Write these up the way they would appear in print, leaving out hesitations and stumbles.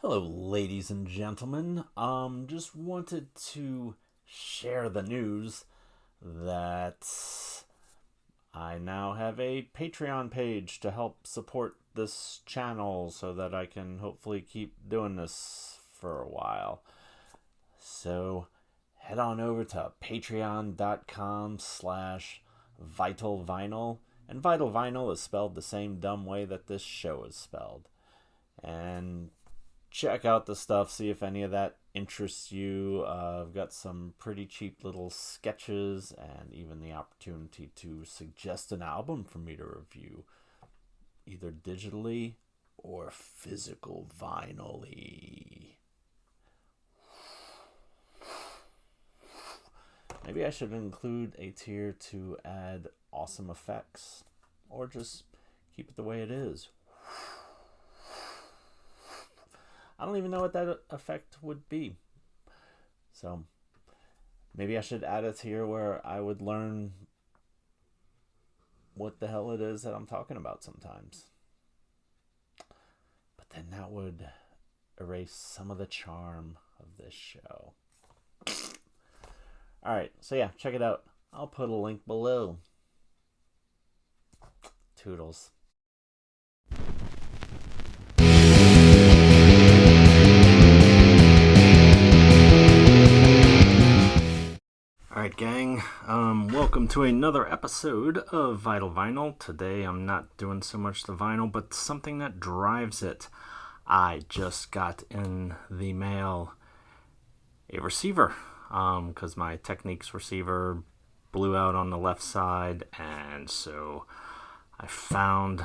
Hello, ladies and gentlemen. Just wanted to share the news that I now have a Patreon page to help support this channel so that I can hopefully keep doing this for a while. So head on over to patreon.com/vitalvinyl, and Vital Vinyl is spelled the same dumb way that this show is spelled. And check out the stuff, see if any of that interests you. I've got some pretty cheap little sketches and even the opportunity to suggest an album for me to review, either digitally or physical vinyl-y. Maybe I should include a tier to add awesome effects, or just keep it the way it is. I don't even know what that effect would be. So maybe I should add a tier where I would learn what the hell it is that I'm talking about sometimes. But then that would erase some of the charm of this show. Alright, so yeah, check it out. I'll put a link below. Toodles. Alright gang, welcome to another episode of Vital Vinyl. Today I'm not doing so much the vinyl, but something that drives it. I just got in the mail a receiver, because my Technics receiver blew out on the left side, and so I found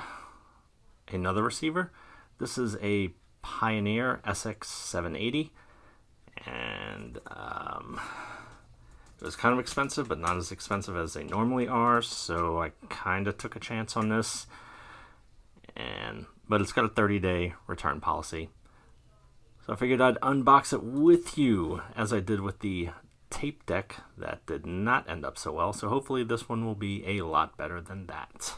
another receiver. This is a Pioneer SX-780, and it was kind of expensive, but not as expensive as they normally are, so I kind of took a chance on this. But it's got a 30-day return policy. So I figured I'd unbox it with you, as I did with the tape deck that did not end up so well. So hopefully this one will be a lot better than that.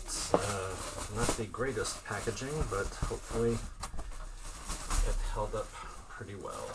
It's not the greatest packaging, but hopefully it held up pretty well.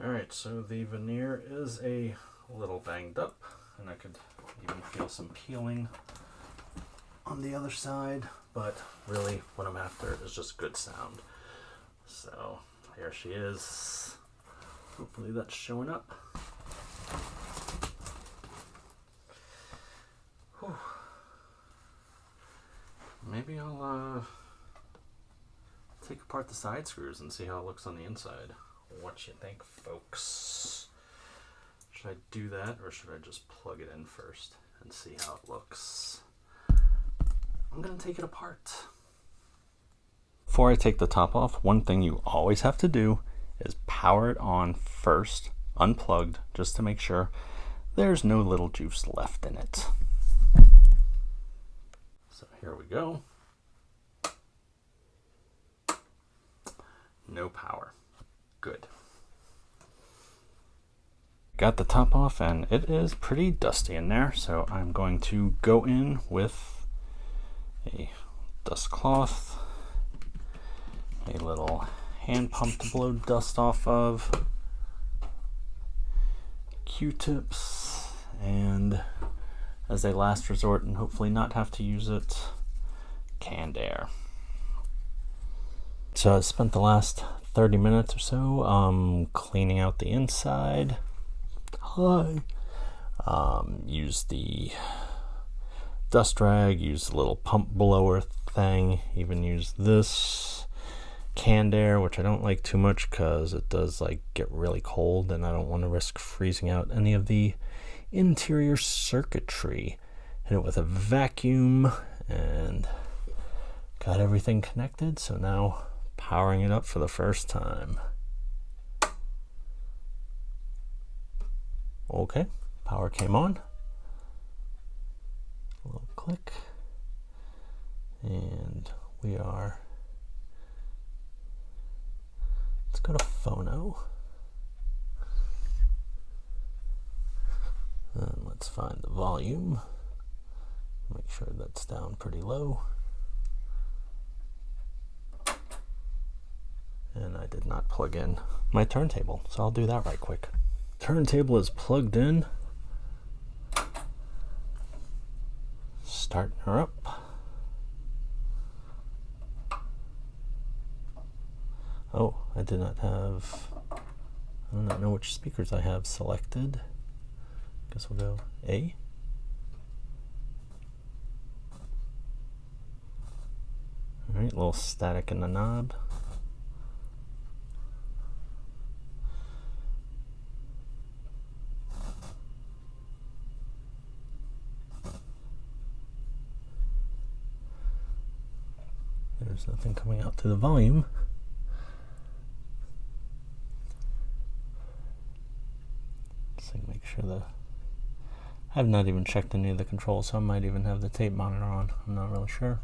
Alright, so the veneer is a little banged up, and I could even feel some peeling on the other side, but really what I'm after is just good sound. So here she is. Hopefully that's showing up. Whew. Maybe I'll take apart the side screws and see how it looks on the inside. What you think, folks? Should I do that, or should I just plug it in first and see how it looks? I'm gonna take it apart. Before I take the top off, one thing you always have to do is power it on first, unplugged, just to make sure there's no little juice left in it. So here we go. No power. Good. Got the top off, and it is pretty dusty in there, so I'm going to go in with a dust cloth, a little hand pump to blow dust off of, Q-tips, and as a last resort and hopefully not have to use it, canned air. So I spent the last 30 minutes or so cleaning out the inside. Used the dust rag, used the little pump blower thing, even used this canned air, which I don't like too much because it does like get really cold and I don't want to risk freezing out any of the interior circuitry. Hit it with a vacuum and got everything connected, so now powering it up for the first time. Okay, power came on. A little click. And we are, let's go to phono. And let's find the volume. Make sure that's down pretty low. And I did not plug in my turntable, so I'll do that right quick. Turntable is plugged in. Starting her up. Oh, I do not know which speakers I have selected. Guess we'll go A. Alright, a little static in the knob. There's nothing coming out to the volume. So make sure I have not even checked any of the controls, so I might even have the tape monitor on. I'm not really sure.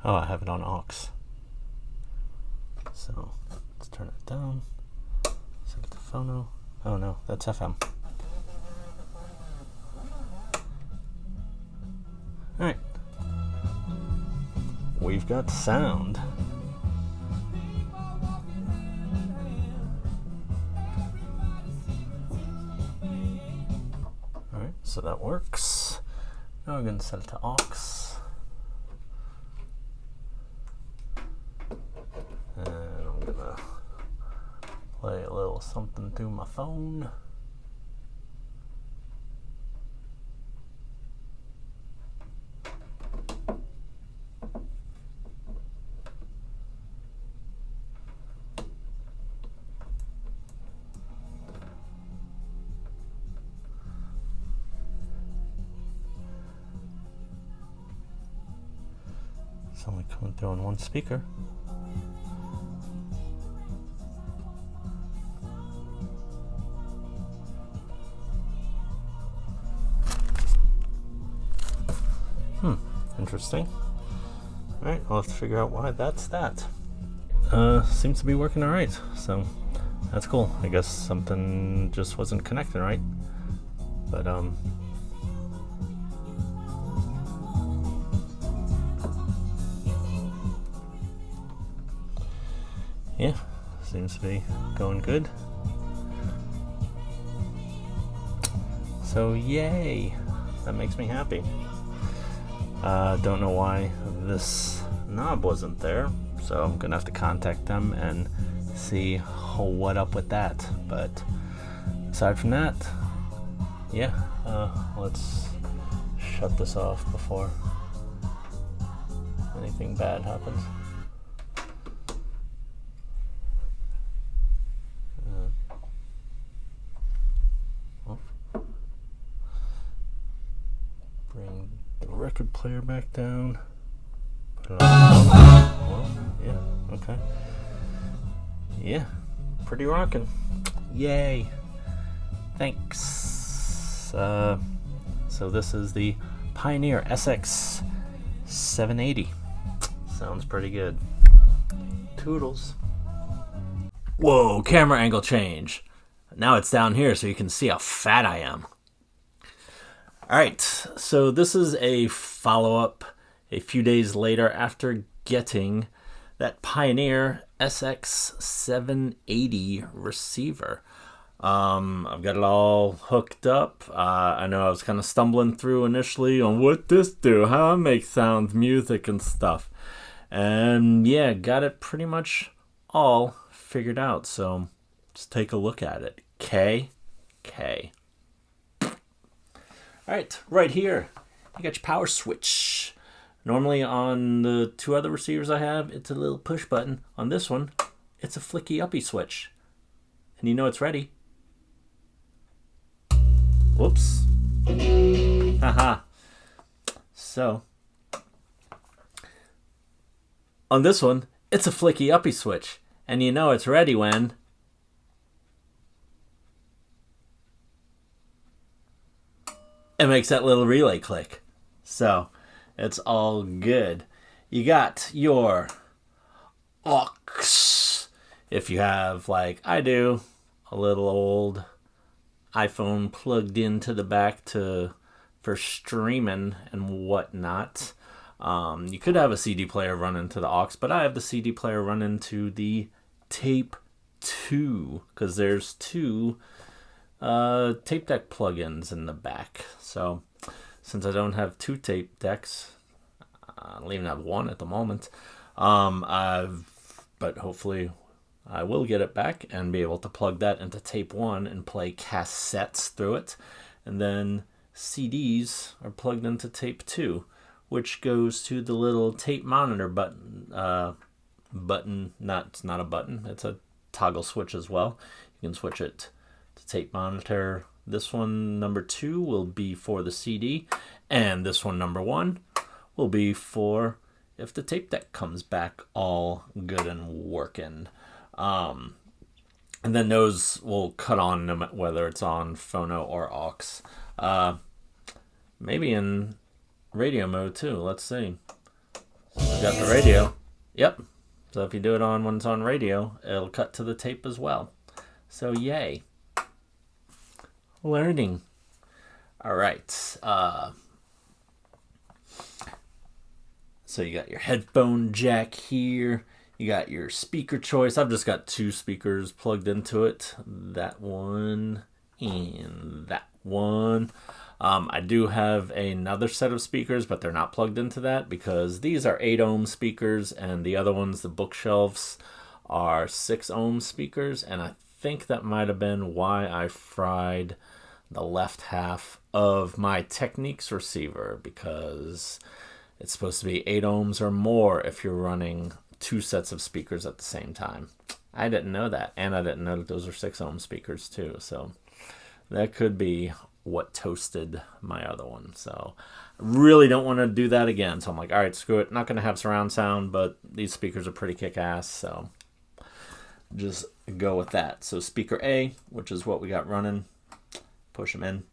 Oh, I have it on aux. So let's turn it down. Set it to phono. Oh no, that's FM. Alright. We've got sound. Alright, so that works. Now we're going to set it to aux. Play a little something through my phone. It's only coming through on one speaker. Interesting. Alright, I'll have to figure out why that's that. Seems to be working alright, so that's cool. I guess something just wasn't connecting right. But yeah, seems to be going good. So yay, that makes me happy. Don't know why this knob wasn't there, so I'm gonna have to contact them and see what up with that. But aside from that, yeah, let's shut this off before anything bad happens. Bring the record player back down. Put it on. Well, yeah, okay. Yeah, pretty rocking. Yay. Thanks. So this is the Pioneer SX-780. Sounds pretty good. Toodles. Whoa, camera angle change. Now it's down here so you can see how fat I am. All right, so this is a follow-up a few days later after getting that Pioneer SX-780 receiver. I've got it all hooked up. I know I was kind of stumbling through initially on what this do, how I make sounds, music, and stuff. And yeah, got it pretty much all figured out. So let's take a look at it. K. All right here, you got your power switch. Normally on the two other receivers I have, it's a little push button. On this one, it's a flicky uppy switch. And you know it's ready. Whoops. Haha. So, on this one, it's a flicky uppy switch. And you know it's ready when it makes that little relay click. So, it's all good. You got your aux. If you have, like I do, a little old iPhone plugged into the back for streaming and whatnot. You could have a CD player run into the aux, but I have the CD player run into the Tape 2 because there's two tape deck plugins in the back. So since I don't have two tape decks, I don't even have one at the moment. But hopefully I will get it back and be able to plug that into tape 1 and play cassettes through it. And then CDs are plugged into tape 2, which goes to the little tape monitor button. It's not a button, it's a toggle switch as well. You can switch it to tape monitor. This one, number 2, will be for the CD, and this one, number 1, will be for if the tape deck comes back all good and working. And then those will cut on whether it's on phono or aux. Maybe in radio mode too. Let's see. So we got the radio. Yep. So if you do it on when it's on radio, it'll cut to the tape as well. So yay. Learning. All right. So you got your headphone jack here. You got your speaker choice. I've just got 2 speakers plugged into it. That one and that one. I do have another set of speakers, but they're not plugged into that because these are 8 ohm speakers and the other ones, the bookshelves, are 6 ohm speakers. And I think that might have been why I fried the left half of my Technics receiver, because it's supposed to be 8 ohms or more if you're running 2 sets of speakers at the same time. I didn't know that, and I didn't know that those are 6 ohm speakers too. So that could be what toasted my other one. So I really don't want to do that again. So I'm like, all right, screw it. Not going to have surround sound, but these speakers are pretty kick-ass, so just go with that. So speaker A, which is what we got running, push them in.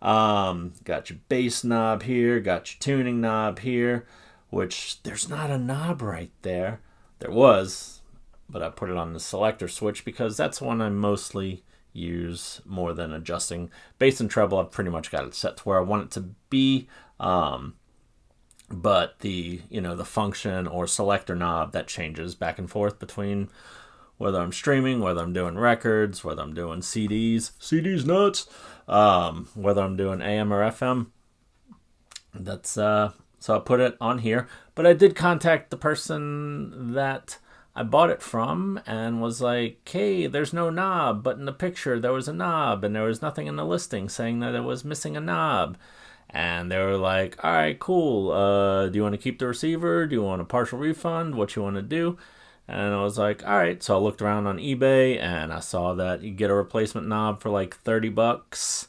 Got your bass knob here, got your tuning knob here, which there's not a knob right there. There was, but I put it on the selector switch because that's one I mostly use more than adjusting. Bass and treble, I've pretty much got it set to where I want it to be. But the function or selector knob, that changes back and forth between whether I'm streaming, whether I'm doing records, whether I'm doing CDs nuts, whether I'm doing AM or FM. That's so I put it on here. But I did contact the person that I bought it from and was like, hey, there's no knob, but in the picture there was a knob and there was nothing in the listing saying that it was missing a knob. And they were like, all right, cool. Do you want to keep the receiver? Do you want a partial refund? What you want to do? And I was like, all right. So I looked around on eBay and I saw that you get a replacement knob for like $30.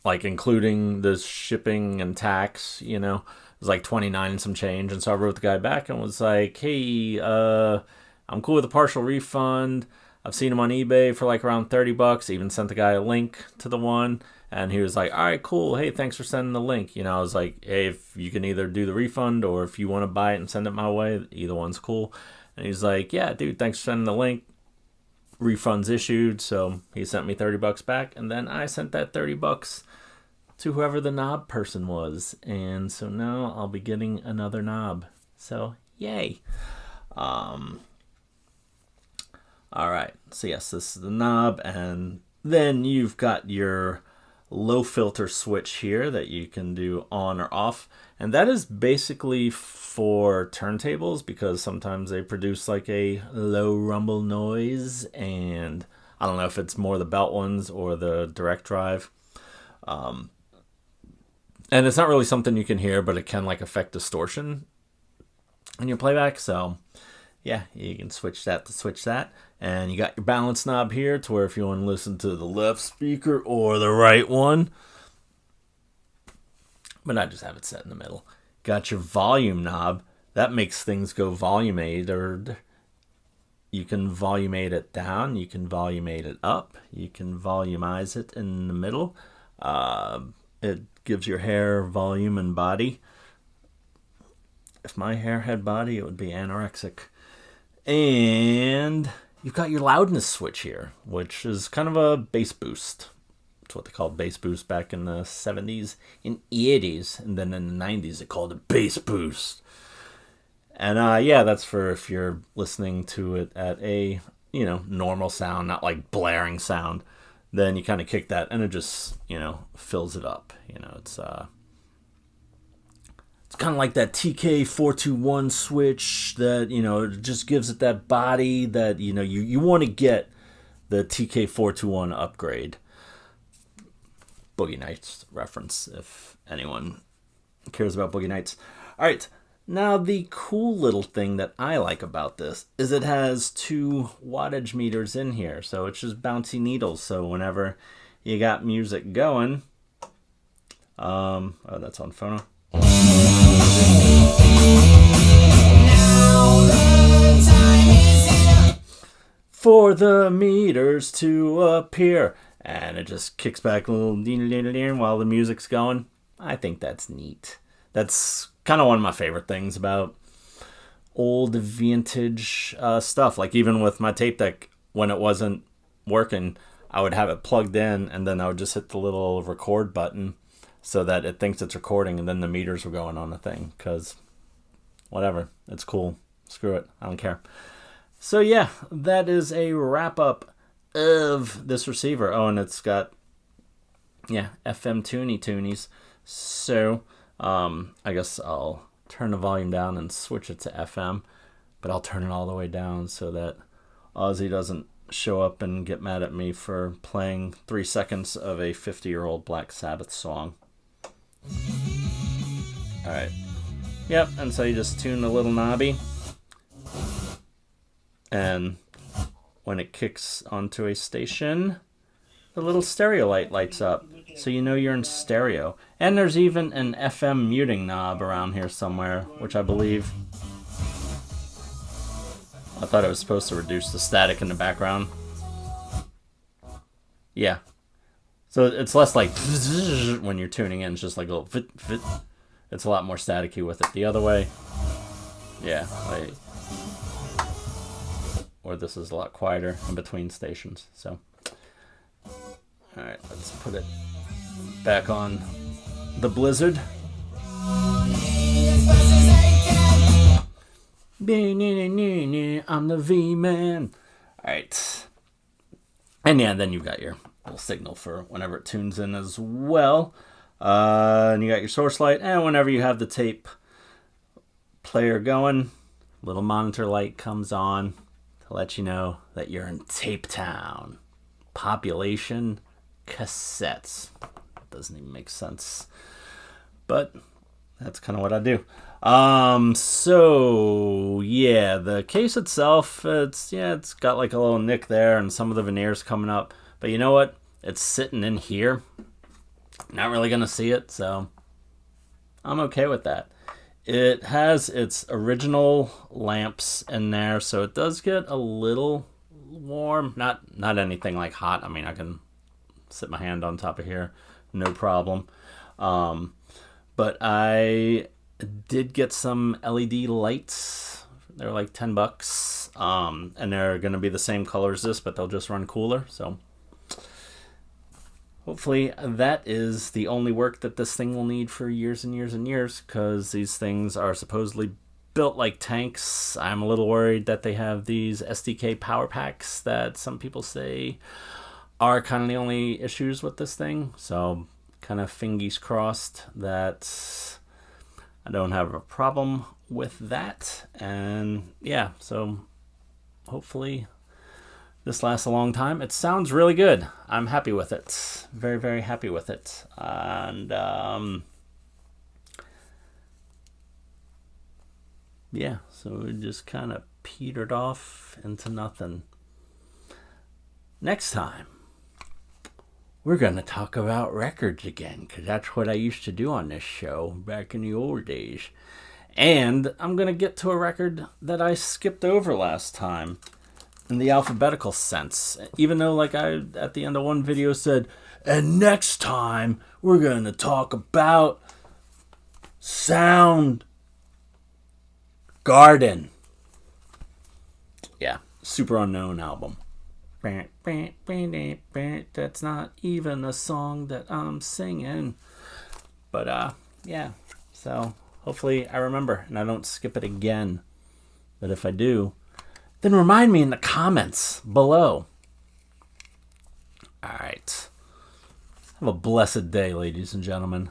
Like including the shipping and tax, it was like 29 and some change. And so I wrote the guy back and was like, hey, I'm cool with a partial refund. I've seen them on eBay for like around $30. Even sent the guy a link to the one. And he was like, all right, cool. Hey, thanks for sending the link. I was like, hey, if you can either do the refund or if you want to buy it and send it my way, either one's cool. And he's like, yeah, dude, thanks for sending the link. Refunds issued. So he sent me $30 back. And then I sent that $30 to whoever the knob person was. And so now I'll be getting another knob. So, yay. All right. So, yes, this is the knob. And then you've got your low filter switch here that you can do on or off. And that is basically for turntables because sometimes they produce like a low rumble noise. And I don't know if it's more the belt ones or the direct drive. And it's not really something you can hear, but it can like affect distortion in your playback. So yeah, you can switch that to switch that. And you got your balance knob here to where if you want to listen to the left speaker or the right one. But I just have it set in the middle. Got your volume knob. That makes things go volumated. You can volumate it down. You can volumate it up. You can volumize it in the middle. It gives your hair volume and body. If my hair had body, it would be anorexic. And you've got your loudness switch here, which is kind of a bass boost. It's what they called bass boost back in the 70s and 80s. And then in the 90s, they called it bass boost. And yeah, that's for if you're listening to it at a, normal sound, not like blaring sound. Then you kind of kick that and it just, fills it up. It's kind of like that TK421 switch that, it just gives it that body that, you want to get the TK421 upgrade. Boogie Nights reference, if anyone cares about Boogie Nights. All right. Now, the cool little thing that I like about this is it has 2 wattage meters in here. So it's just bouncy needles. So whenever you got music going, oh, that's on phono. For the meters to appear. And it just kicks back a little while the music's going. I think that's neat. That's kind of one of my favorite things about old vintage stuff. Like even with my tape deck, when it wasn't working, I would have it plugged in and then I would just hit the little record button so that it thinks it's recording and then the meters were going on the thing. Because whatever, it's cool. Screw it, I don't care. So yeah, that is a wrap up of this receiver. Oh, and it's got, FM toonies. So I guess I'll turn the volume down and switch it to FM, but I'll turn it all the way down so that Ozzy doesn't show up and get mad at me for playing 3 seconds of a 50-year-old Black Sabbath song. All right. Yep, and so you just tune the little knobby, and when it kicks onto a station, the little stereo light lights up, so you know you're in stereo. And there's even an FM muting knob around here somewhere, which I believe... I thought it was supposed to reduce the static in the background. Yeah. So it's less like when you're tuning in, it's just like a little fit. It's a lot more staticky with it. The other way, yeah, like... Or this is a lot quieter in between stations, so... Alright, let's put it back on the Blizzard. I'm the V-Man. Alright. And yeah, then you've got your little signal for whenever it tunes in as well. And you got your source light. And whenever you have the tape player going, little monitor light comes on to let you know that you're in Tape Town. Population cassettes. Doesn't even make sense. But that's kind of what I do. So yeah, the case itself, it's got like a little nick there and some of the veneers coming up. But you know what? It's sitting in here. Not really gonna see it, so I'm okay with that. It has its original lamps in there, so it does get a little warm. Not anything like hot. I mean, I can sit my hand on top of here, no problem. But I did get some LED lights. They're like $10, and they're gonna be the same color as this, but they'll just run cooler. So hopefully that is the only work that this thing will need for years and years and years, because these things are supposedly built like tanks. I'm a little worried that they have these SDK power packs that some people say are kind of the only issues with this thing. So kind of fingers crossed that I don't have a problem with that. And yeah, so hopefully this lasts a long time. It sounds really good. I'm happy with it. Very, very happy with it. And yeah, so it just kind of petered off into nothing. Next time, we're going to talk about records again, because that's what I used to do on this show back in the old days. And I'm going to get to a record that I skipped over last time in the alphabetical sense. Even though, like, I at the end of one video said, and next time we're going to talk about Sound Garden. Yeah, super unknown album. That's not even a song that I'm singing. But yeah, so hopefully I remember and I don't skip it again. But if I do, then remind me in the comments below. Alright. Have a blessed day, ladies and gentlemen.